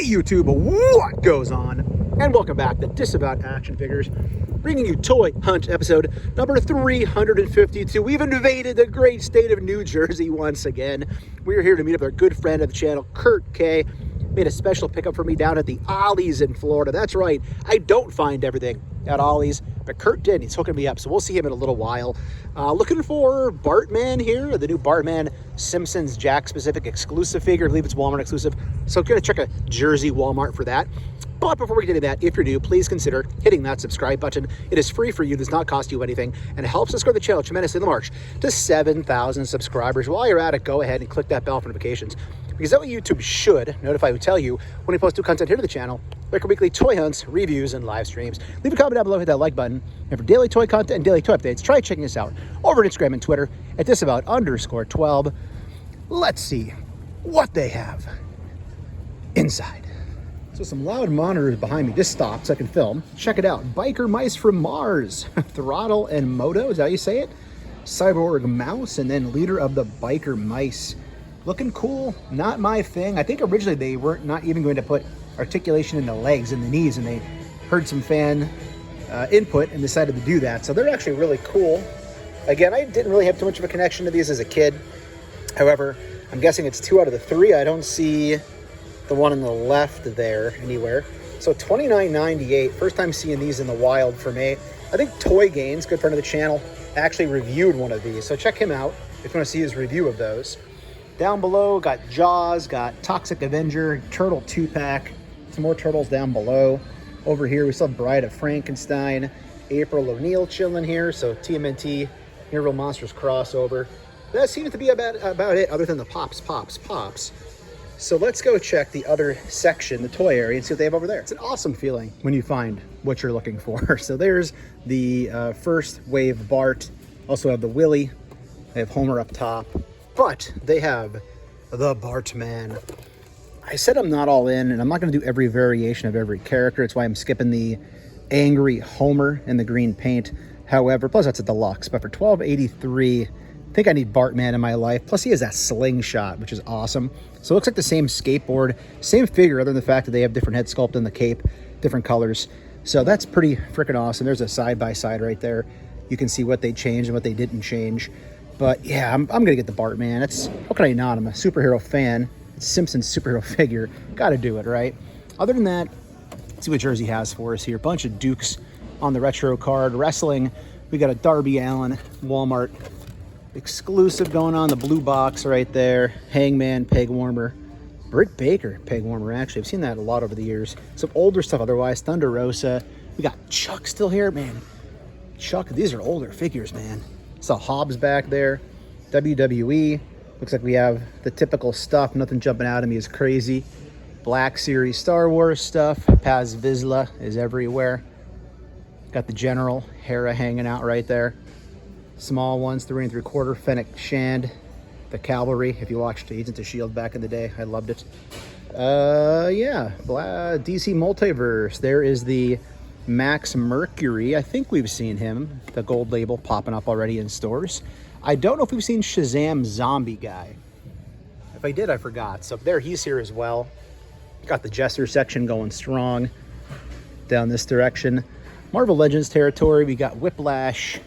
Hey YouTube, what goes on? And welcome back to Disavowed Action Figures, bringing you Toy Hunt episode number 352. We've invaded the great state of New Jersey once again. We're here to meet up with our good friend of the channel, Kurt K. Made a special pickup for me down at the Ollies in Florida. That's right, I don't find everything at Ollies, but Kurt did. He's hooking me up, so we'll see him in a little while. Looking for Bartman here, the new Bartman Simpsons Jack specific exclusive figure. I believe it's Walmart exclusive, so gonna check a Jersey Walmart for that. But before we get into that, if you're new, please consider hitting that subscribe button. It is free for you, does not cost you anything, and it helps us grow the channel tremendously in the march to 7,000 subscribers. While you're at it, go ahead and click that bell for notifications, because that way YouTube should notify you, tell you when we post new content here to the channel, like our weekly toy hunts, reviews, and live streams. Leave a comment down below, hit that like button. And for daily toy content and daily toy updates, try checking us out over on Instagram and Twitter at Disavowed_12. Let's see what they have inside. So some loud monitors behind me just stopped so I can film. Check it out. Biker Mice from Mars. Throttle and MOTU, is that how you say it? Cyborg Mouse, and then leader of the Biker Mice. Looking cool, not my thing. I think originally they weren't not even going to put articulation in the legs and the knees, and they heard some fan input and decided to do that. So they're actually really cool. Again, I didn't really have too much of a connection to these as a kid. However, I'm guessing it's 2 out of the 3. I don't see the one on the left there anywhere. So $29.98, first time seeing these in the wild for me. I think Toy Gains, good friend of the channel, actually reviewed one of these. So check him out if you want to see his review of those. Down below, got Jaws, got Toxic Avenger, Turtle 2-pack, some more turtles down below. Over here, we still have Bride of Frankenstein, April O'Neil chilling here, so TMNT, Hero Monsters crossover. That seems to be about it, other than the pops. So let's go check the other section, the toy area, and see what they have over there. It's an awesome feeling when you find what you're looking for. So there's the first wave Bart, also have the Willy, they have Homer up top, but they have the Bartman. I said I'm not all in, and I'm not going to do every variation of every character. It's why I'm skipping the angry Homer and the green paint. However, plus that's a deluxe, but for $12.83, I think I need Bartman in my life. Plus he has that slingshot, which is awesome. So it looks like the same skateboard, same figure, other than the fact that they have different head sculpt in the cape, different colors. So that's pretty freaking awesome. There's a side-by-side right there. You can see what they changed and what they didn't change. But yeah, I'm gonna get the Bartman. It's, how can I not? I'm a superhero fan. It's Simpsons superhero figure. Gotta do it, right? Other than that, let's see what Jersey has for us here. Bunch of Dukes on the retro card. Wrestling, we got a Darby Allin Walmart exclusive going on, the blue box right there. Hangman, peg warmer. Britt Baker, peg warmer, actually. I've seen that a lot over the years. Some older stuff otherwise. Thunder Rosa. We got Chuck still here, man. Chuck, these are older figures, man. Saw Hobbs back there. WWE. Looks like we have the typical stuff. Nothing jumping out at me is crazy. Black Series Star Wars stuff. Paz Vizsla is everywhere. Got the General Hera hanging out right there. Small ones, 3 3/4 Fennec Shand. The Cavalry, if you watched Agents of S.H.I.E.L.D. back in the day, I loved it. Yeah, DC Multiverse. There is the Max Mercury. I think we've seen him, the gold label popping up already in stores. I don't know if we've seen Shazam Zombie Guy. If I did, I forgot. So there, he's here as well. Got the Jester section going strong down this direction. Marvel Legends territory, we got Whiplash,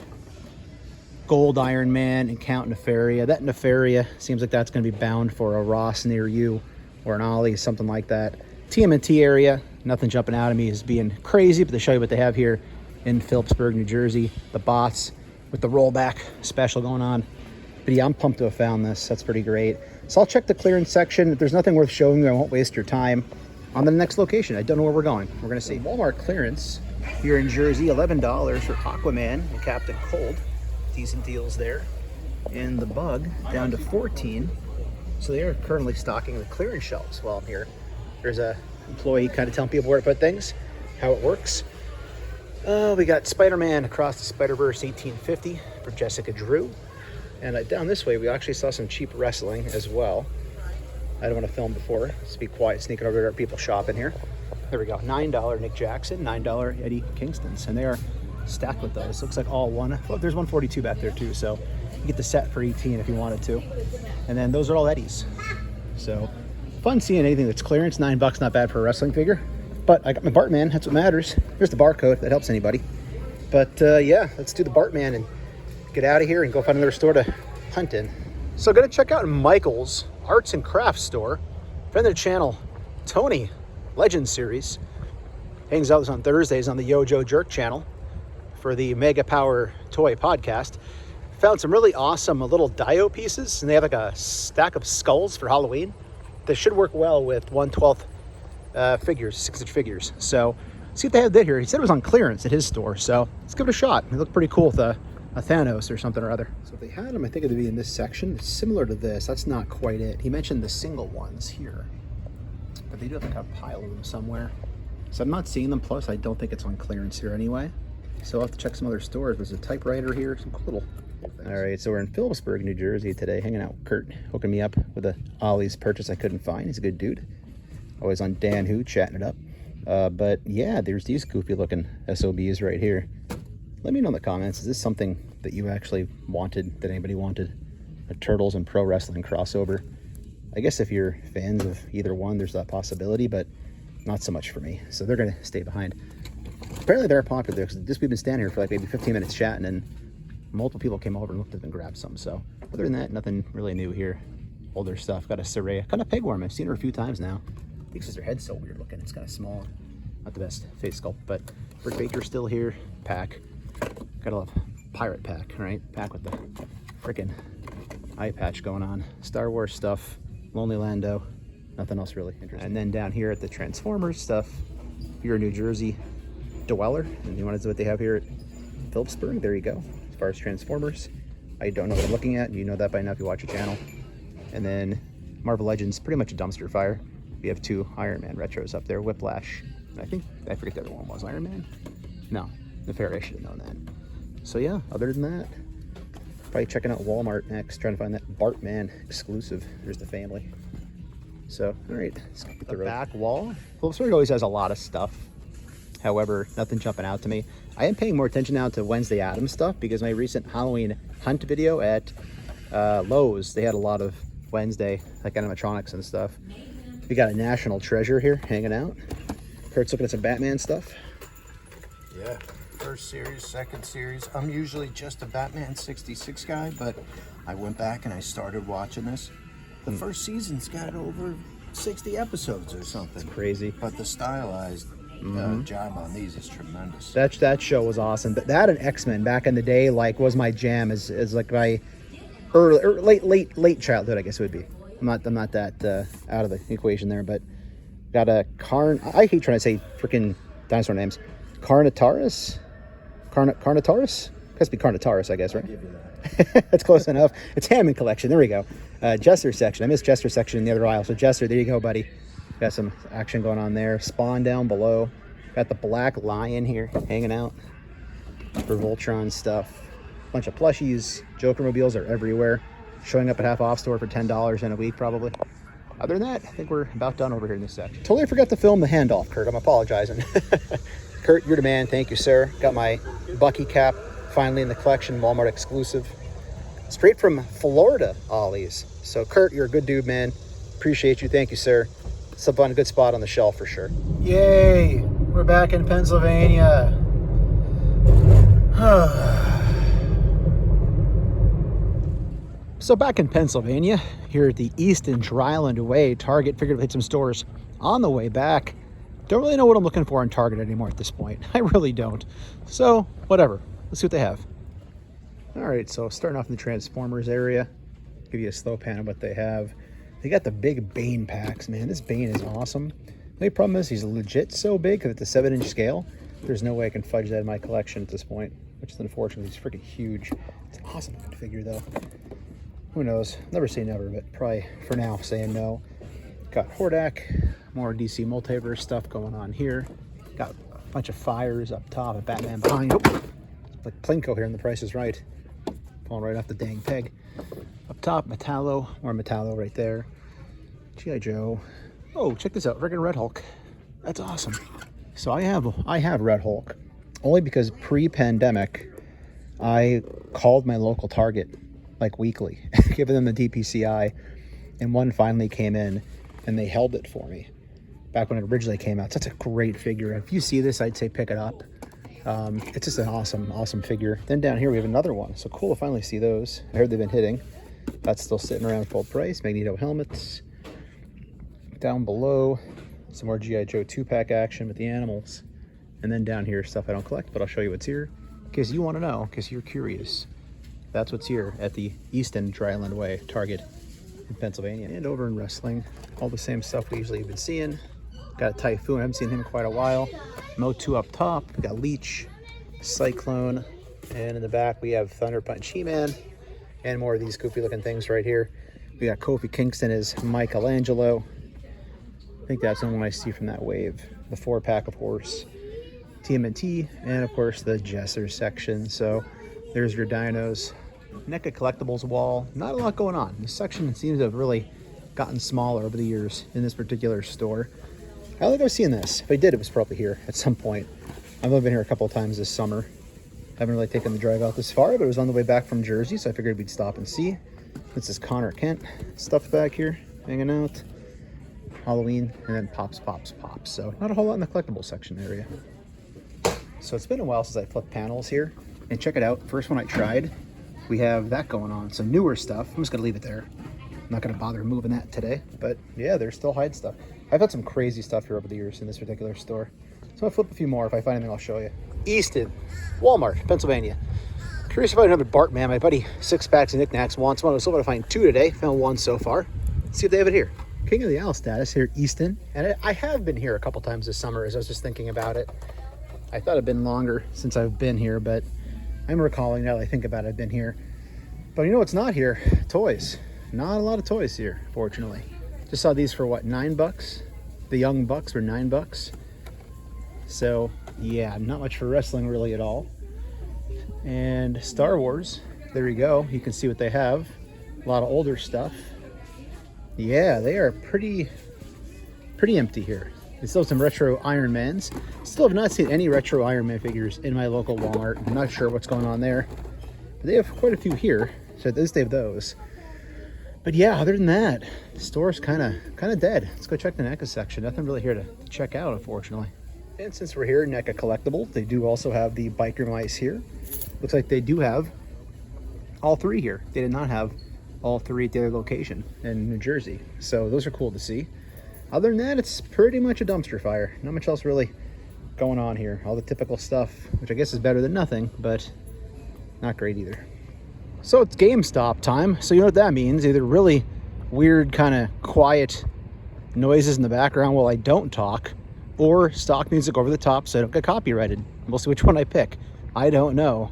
Gold Iron Man, and Count Nefaria. That Nefaria seems like that's going to be bound for a Ross near you, or an Ollie, something like that. TMNT area, nothing jumping out at me as being crazy, but they show you what they have here in Phillipsburg, New Jersey. The bots with the rollback special going on. But yeah, I'm pumped to have found this. That's pretty great. So I'll check the clearance section. If there's nothing worth showing you, I won't waste your time. On to the next location. I don't know where we're going. We're going to see Walmart clearance here in Jersey. $11 for Aquaman and Captain Cold. Decent deals there. And the Bug down to $14. So they are currently stocking the clearance shelves while I'm here. There's a employee kind of telling people where to put things, how it works. We got Spider-Man Across the Spider-Verse 1850 for Jessica Drew. And down this way, we actually saw some cheap wrestling as well. I don't want to film before. Let's be quiet, sneaking over there, people shopping here. There we go, $9 Nick Jackson, $9 Eddie Kingstons. And they are stacked with those. Looks like all one. Well, there's 142 back there too, so you get the set for 18 if you wanted to. And then those are all Eddies. So Fun seeing anything that's clearance. $9, not bad for a wrestling figure. But I got my Bartman, that's what matters. There's the barcode, that helps anybody. But yeah, let's do the Bartman and get out of here and go find another store to hunt in. So gonna check out Michael's Arts and Crafts store. Friend of the channel, Tony, Legend Series. Hangs out on Thursdays on the Yojo Jerk channel for the Mega Power Toy podcast. Found some really awesome little Dio pieces, and they have like a stack of skulls for Halloween. They should work well with 1/12 figures, 6-inch figures. So let's see what they have here. He said it was on clearance at his store, so let's give it a shot. It looked pretty cool with a Thanos or something or other. So if they had them, I think it'd be in this section. It's similar to this. That's not quite it. He mentioned the single ones here, but they do have like a pile of them somewhere. So I'm not seeing them. Plus, I don't think it's on clearance here anyway. So I'll have to check some other stores. There's a typewriter here, some cool little things. All right, so we're in Phillipsburg, New Jersey today, hanging out with Kurt, hooking me up with a Ollie's purchase I couldn't find. He's a good dude. Always on Dan Who, chatting it up. But yeah, there's these goofy looking SOBs right here. Let me know in the comments, is this something that you actually wanted, that anybody wanted? A Turtles and Pro Wrestling crossover. I guess if you're fans of either one, there's that possibility, but not so much for me. So they're gonna stay behind. Apparently they're popular, because we've been standing here for like maybe 15 minutes chatting, and multiple people came over and looked at them and grabbed some. So other than that, nothing really new here. Older stuff. Got a Soraya, kind of pegworm. I've seen her a few times now. I think because her head's so weird looking. It's kind of small. Not the best face sculpt, but Britt Baker's still here. Pack. Gotta love pirate pack, right? Pack with the freaking eye patch going on. Star Wars stuff. Lonely Lando. Nothing else really interesting. And then down here at the Transformers stuff, if you're a New Jersey dweller and you want to see what they have here at Phillipsburg, there you go. As far as Transformers, I don't know what I'm looking at. You know that by now if you watch your channel. And then Marvel Legends, pretty much a dumpster fire. We have 2 Iron Man retros up there. Whiplash. And I forget the other one was. Iron Man? No. Nefari, I should have known that. So yeah, other than that, probably checking out Walmart next, trying to find that Bartman exclusive. There's the family. So, all right, let's get the back wall. Phillipsburg always has a lot of stuff. However, nothing jumping out to me. I am paying more attention now to Wednesday Addams stuff because my recent Halloween hunt video at Lowe's, they had a lot of Wednesday, like animatronics and stuff. We got a national treasure here hanging out. Kurt's looking at some Batman stuff. Yeah, first series, second series. I'm usually just a Batman 66 guy, but I went back and I started watching this. The first season's got over 60 episodes or something. It's crazy. But the stylized job on these is tremendous. That show was awesome. That and X-Men back in the day, like, was my jam as like my early, or late childhood, I guess it would be. I'm not that out of the equation there, but got a I hate trying to say freaking dinosaur names. Carnotaurus? Carnotaurus? Has to be Carnotaurus, I guess, right? I'll give you that. That's close enough. It's Hammond collection. There we go. Jester section. I missed Jester section in the other aisle. So Jester, there you go, buddy. Got some action going on there. Spawn down below. Got the Black Lion here hanging out for Voltron stuff. Bunch of plushies. Joker mobiles are everywhere. Showing up at half off store for $10 in a week, probably. Other than that, I think we're about done over here in this section. Totally forgot to film the handoff, Kurt. I'm apologizing. Kurt, you're the man. Thank you, sir. Got my Bucky cap finally in the collection, Walmart exclusive. Straight from Florida, Ollies. So, Kurt, you're a good dude, man. Appreciate you. Thank you, sir. It's a good spot on the shelf for sure. Yay! We're back in Pennsylvania. So back in Pennsylvania, here at the Easton Dryland Way Target, figured to hit some stores on the way back. Don't really know what I'm looking for in Target anymore at this point. I really don't. So, whatever. Let's see what they have. All right, so starting off in the Transformers area, give you a slow pan of what they have. They got the big Bane packs, man. This Bane is awesome. The only problem is he's legit so big because it's a 7-inch scale. There's no way I can fudge that in my collection at this point, which is unfortunate. He's freaking huge. It's an awesome looking figure, though. Who knows? Never say never, but probably for now saying no. Got Hordak, more DC Multiverse stuff going on here. Got a bunch of fires up top, a Batman behind. Oh, it's like Plinko here, and the Price is Right. Falling right off the dang peg. Up top, Metallo, more Metallo right there. G.I. Joe. Oh, check this out, freaking Red Hulk. That's awesome. So I have Red Hulk, only because pre-pandemic, I called my local Target like weekly, giving them the DPCI, and one finally came in, and they held it for me back when it originally came out. Such a great figure. If you see this, I'd say pick it up. It's just an awesome figure. Then down here we have another one. So cool to finally see those. I heard they've been hitting. That's still sitting around full price. Magneto helmets. Down below, some more G.I. Joe 2-pack action with the animals. And then down here, stuff I don't collect, but I'll show you what's here in case you want to know, in case you're curious. That's what's here at the Easton Dryland Way Target in Pennsylvania. And over in wrestling, all the same stuff we usually have been seeing. Got a Typhoon, I haven't seen him in quite a while. MOTU up top, we got Leech, Cyclone, and in the back we have Thunder Punch He-Man, and more of these goofy looking things right here. We got Kofi Kingston as Michelangelo. I think that's the one I see from that wave. The 4-pack, of course. TMNT, and of course the Jesser section. So there's your dinos. NECA collectibles wall. Not a lot going on. This section seems to have really gotten smaller over the years in this particular store. I don't think I've seen this. If I did, it was probably here at some point. I've only been here a couple of times this summer. Haven't really taken the drive out this far, but it was on the way back from Jersey, so I figured we'd stop and see. This is Connor Kent stuff back here, hanging out. Halloween, and then pops. So not a whole lot in the collectible section area. So it's been a while since I flipped panels here. And check it out. First one I tried, we have that going on. So newer stuff. I'm just going to leave it there. I'm not going to bother moving that today. But yeah, there's still Hyde stuff. I've had some crazy stuff here over the years in this particular store. So I'll flip a few more. If I find anything, I'll show you. Easton, Walmart, Pennsylvania. Curious if I have a Bartman. My buddy, 6-packs and knickknacks, wants one. I was hoping to find 2 today. Found 1 so far. Let's see if they have it here. King of the Owl status here at Easton. And I have been here a couple times this summer as I was just thinking about it. I thought it'd been longer since I've been here, but I'm recalling now that I think about it, I've been here. But you know what's not here? Toys. Not a lot of toys here, fortunately. Just saw these for what, $9? The Young Bucks were $9. So yeah, not much for wrestling really at all. And Star Wars, there you go. You can see what they have. A lot of older stuff. Yeah, they are pretty empty here. There's still some retro Iron Mans. Still have not seen any retro Iron Man figures in my local Walmart. I'm not sure what's going on there. But they have quite a few here, so at least they have those. But yeah, other than that, the store's kind of dead. Let's go check the NECA section. Nothing really here to check out, unfortunately. And since we're here, NECA Collectible, they do also have the biker mice here. Looks like they do have all 3 here. They did not have all 3 at their location in New Jersey. So those are cool to see. Other than that, it's pretty much a dumpster fire. Not much else really going on here. All the typical stuff, which I guess is better than nothing, but not great either. So it's GameStop time. So you know what that means. Either really weird kind of quiet noises in the background while I don't talk, or stock music over the top so I don't get copyrighted. We'll see which one I pick. I don't know.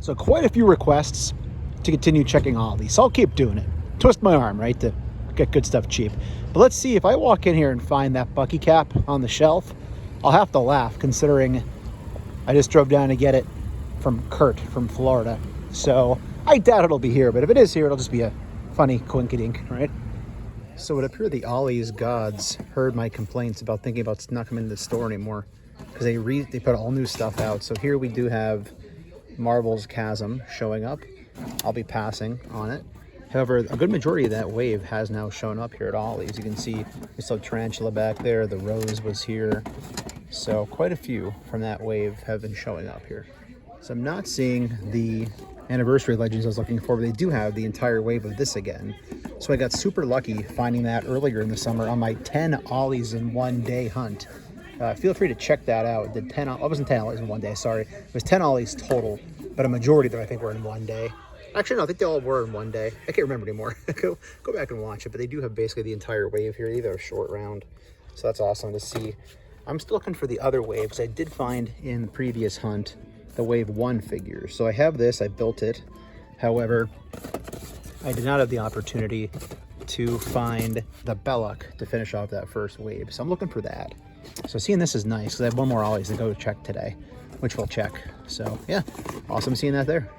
So quite a few requests to continue checking Ollie. So I'll keep doing it. Twist my arm, right, to get good stuff cheap. But let's see, if I walk in here and find that Bucky cap on the shelf, I'll have to laugh considering I just drove down to get it from Kurt from Florida. So I doubt it'll be here, but if it is here, it'll just be a funny coinkydink, right? So it appeared the Ollie's gods heard my complaints about thinking about not coming to the store anymore because they put all new stuff out. So here we do have Marvel's Chasm showing up. I'll be passing on it. However, a good majority of that wave has now shown up here at Ollie's. You can see we still have Tarantula back there. The Rose was here. So quite a few from that wave have been showing up here. So I'm not seeing the Anniversary Legends I was looking for, but they do have the entire wave of this again. So I got super lucky finding that earlier in the summer on my 10 Ollies in one day hunt. Feel free to check that out. Did 10, I wasn't 10 Ollies in one day, sorry. It was 10 Ollies total, but a majority of them I think were in one day. Actually, no, I think they all were in one day. I can't remember anymore. Go back and watch it, but they do have basically the entire wave here. Either a short round, so that's awesome to see. I'm still looking for the other waves. I did find in the previous hunt the wave 1 figure. So I have this, I built it. However, I did not have the opportunity to find the Belloc to finish off that first wave. So I'm looking for that. So seeing this is nice because I have one more Ollies to go check today, which we'll check. So yeah, awesome seeing that there.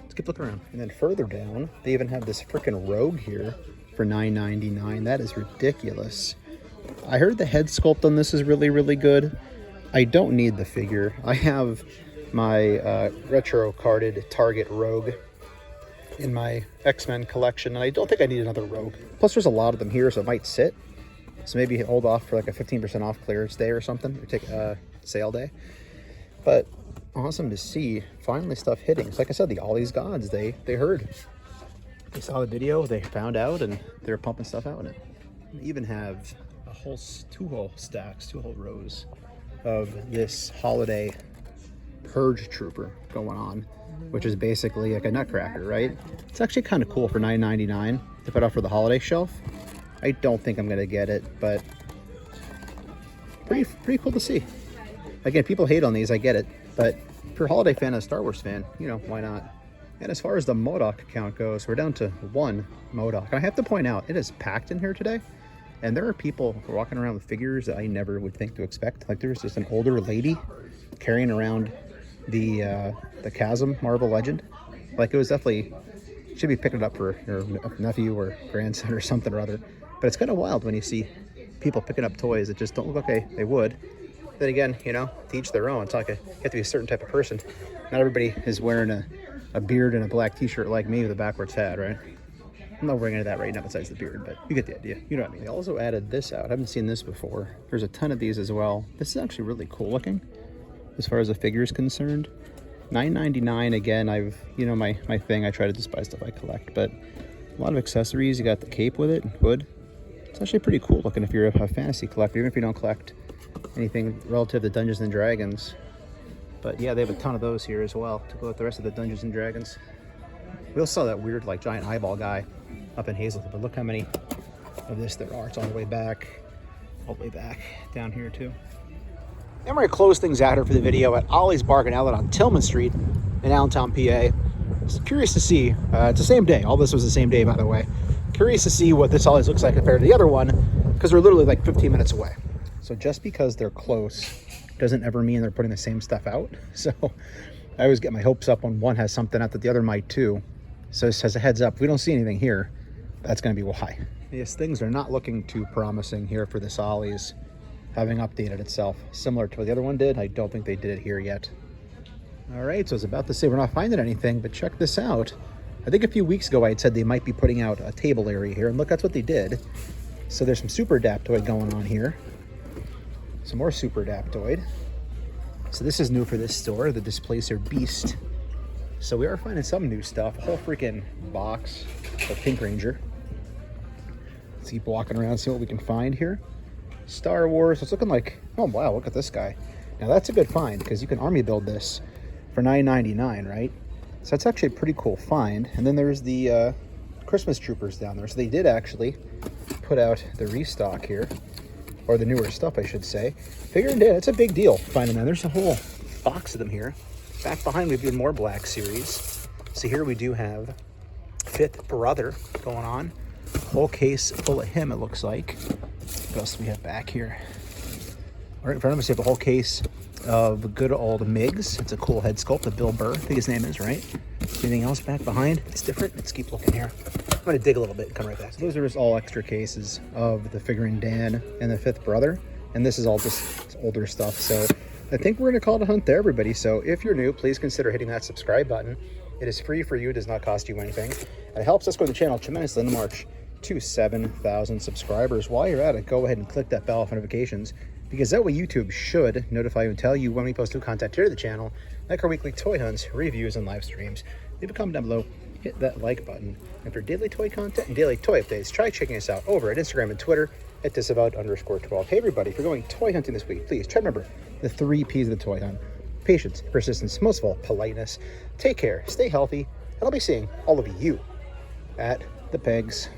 Let's keep looking around. And then further down, they even have this freaking Rogue here for $9.99. That is ridiculous. I heard the head sculpt on this is really, really good. I don't need the figure. I have my retro carded Target Rogue in my X-Men collection, and I don't think I need another Rogue. Plus there's a lot of them here, so it might sit. So maybe hold off for like a 15% off clearance day or something, or take a sale day. But awesome to see finally stuff hitting. So like I said, the Ollie's gods, they heard. They saw the video, they found out, and they're pumping stuff out in it. They even have a whole two whole rows of this holiday Purge Trooper going on, which is basically like a nutcracker, right? It's actually kind of cool for $9.99 to put out for the holiday shelf. I don't think I'm gonna get it, but pretty cool to see. Again, people hate on these, I get it, but if you're a holiday fan and a Star Wars fan, you know, why not? And as far as the MODOK count goes, we're down to 1 MODOK. I have to point out, it is packed in here today, and there are people walking around with figures that I never would think to expect. Like there's just an older lady carrying around the Chasm Marvel Legend. Like it was definitely, should be picking it up for your nephew or grandson or something or other. But it's kind of wild when you see people picking up toys that just don't look like they would. Then again, you know, to each their own. It's like you have to be a certain type of person. Not everybody is wearing a beard and a black t-shirt like me with a backwards hat, right? I'm not wearing any of that right now besides the beard, but you get the idea. You know what I mean? They also added this out. I haven't seen this before. There's a ton of these as well. This is actually really cool looking as far as the figure is concerned. $9.99 again. I've, you know, my thing, I try to just buy stuff I collect, but a lot of accessories. You got the cape with it, hood. It's actually pretty cool looking if you're a fantasy collector, even if you don't collect anything relative to Dungeons and Dragons. But yeah, they have a ton of those here as well to go with the rest of the Dungeons and Dragons. We also saw that weird like giant eyeball guy up in Hazelton, but look how many of this there are. It's all the way back down here too. I'm going to close things out here for the video at Ollie's Bargain Outlet on Tillman Street in Allentown, PA. Just curious to see, it's the same day. All this was the same day, by the way. Curious to see what this Ollie's looks like compared to the other one, because they're literally like 15 minutes away. So just because they're close doesn't ever mean they're putting the same stuff out. So I always get my hopes up when one has something out that the other might too. So just as a heads up, if we don't see anything here, that's going to be why. Yes, things are not looking too promising here for this Ollie's. Having updated itself similar to what the other one did. I don't think they did it here yet. All right, so I was about to say we're not finding anything, but check this out. I think a few weeks ago I had said they might be putting out a table area here, and look, that's what they did. So there's some Super Adaptoid going on here. Some more Super Adaptoid. So this is new for this store, the Displacer Beast. So we are finding some new stuff. A whole freaking box of Pink Ranger. Let's keep walking around, see what we can find here. Star Wars. It's looking like, oh wow, look at this guy. Now that's a good find because you can army build this for $9.99, right? So that's actually a pretty cool find. And then there's the Christmas Troopers down there. So they did actually put out the restock here, or the newer stuff, I should say. Figuring it, it's a big deal finding them. There's a whole box of them here. Back behind we've got more Black Series. So here we do have Fifth Brother going on. Whole case full of him, it looks like. What else do we have back here? Right in front of us, we have a whole case of good old Migs. It's a cool head sculpt of Bill Burr, I think his name is, right? Anything else back behind? It's different. Let's keep looking here. I'm going to dig a little bit and come right back. So those are just all extra cases of the figurine Dan and the Fifth Brother. And this is all just older stuff. So I think we're going to call it a hunt there, everybody. So if you're new, please consider hitting that subscribe button. It is free for you. It does not cost you anything. And it helps us grow the channel tremendously in the march to 7,000 subscribers. While you're at it, go ahead and click that bell for notifications, because that way YouTube should notify you and tell you when we post new content here to the channel, like our weekly toy hunts, reviews, and live streams. Leave a comment down below, hit that like button, and for daily toy content and daily toy updates, try checking us out over at Instagram and Twitter at Disavowed_12. Hey everybody, if you're going toy hunting this week, please try to remember the 3 P's of the toy hunt: patience, persistence, most of all, politeness. Take care, stay healthy, and I'll be seeing all of you at the pegs.